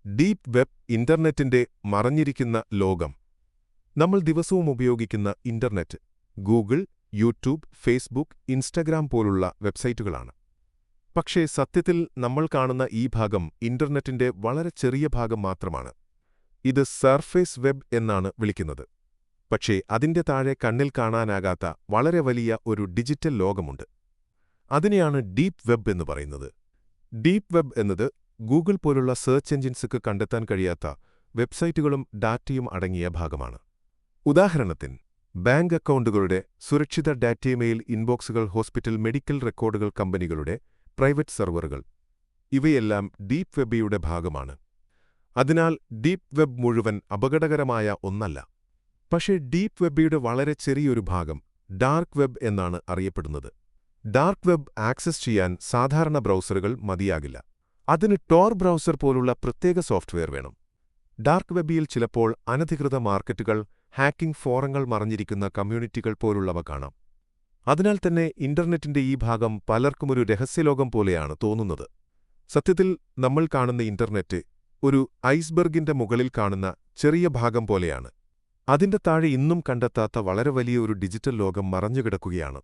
Deep web ഇന്റർനെറ്റിന്റെ മറഞ്ഞിരിക്കുന്ന ലോകം. നമ്മൾ ദിവസവും ഉപയോഗിക്കുന്ന internet Google, YouTube, Facebook, Instagram പോലുള്ള വെബ്സൈറ്റുകളാണ്. പക്ഷേ സത്യത്തിൽ നമ്മൾ കാണുന്ന ഈ ഭാഗം ഇന്റർനെറ്റിന്റെ വളരെ ചെറിയ ഭാഗം മാത്രമാണ്. ഇത് സർഫേസ് വെബ് എന്നാണ് വിളിക്കുന്നത്. പക്ഷേ അതിന്റെ താഴെ കണ്ണിൽ കാണാനാകാത്ത വളരെ വലിയ ഒരു ഡിജിറ്റൽ ലോകമുണ്ട്. അതിനെയാണ് ഡീപ് വെബ് എന്ന് പറയുന്നത്. ഡീപ് വെബ് എന്നത് ഗൂഗിൾ പോലുള്ള സെർച്ച് എഞ്ചിൻസുക്ക് കണ്ടെത്താൻ കഴിയാത്ത വെബ്സൈറ്റുകളും ഡാറ്റയും അടങ്ങിയ ഭാഗമാണ്. ഉദാഹരണത്തിന്, ബാങ്ക് അക്കൗണ്ടുകളുടെ സുരക്ഷിത ഡാറ്റമെയിൽ ഇൻബോക്സുകൾ, ഹോസ്പിറ്റൽ മെഡിക്കൽ റെക്കോർഡുകൾ, കമ്പനികളുടെ പ്രൈവറ്റ് സെർവറുകൾ, ഇവയെല്ലാം ഡീപ് വെബിയുടെ ഭാഗമാണ്. അതിനാൽ ഡീപ് വെബ് മുഴുവൻ അപകടകരമായ ഒന്നല്ല. പക്ഷേ ഡീപ് വെബിയുടെ വളരെ ചെറിയൊരു ഭാഗം ഡാർക്ക് വെബ് എന്നാണ് അറിയപ്പെടുന്നത്. ഡാർക്ക് വെബ് ആക്സസ് ചെയ്യാൻ സാധാരണ ബ്രൗസറുകൾ മതിയാകില്ല. അതിന് ടോർ ബ്രൗസർ പോലുള്ള പ്രത്യേക സോഫ്റ്റ്വെയർ വേണം. ഡാർക്ക് വെബിൽ ചിലപ്പോൾ അനധികൃത മാർക്കറ്റുകൾ, ഹാക്കിംഗ് ഫോറങ്ങൾ, മറഞ്ഞിരിക്കുന്ന കമ്മ്യൂണിറ്റികൾ പോലുള്ളവ കാണാം. അതിനാൽ തന്നെ ഇന്റർനെറ്റിന്റെ ഈ ഭാഗം പലർക്കും ഒരു രഹസ്യലോകം പോലെയാണ് തോന്നുന്നത്. സത്യത്തിൽ നമ്മൾ കാണുന്ന ഇന്റർനെറ്റ് ഒരു ഐസ്ബർഗിന്റെ മുകളിൽ കാണുന്ന ചെറിയ ഭാഗം പോലെയാണ്. അതിന്റെ താഴെ ഇന്നും കണ്ടെത്താത്ത വളരെ വലിയ ഒരു ഡിജിറ്റൽ ലോകം മറഞ്ഞുകിടക്കുകയാണ്.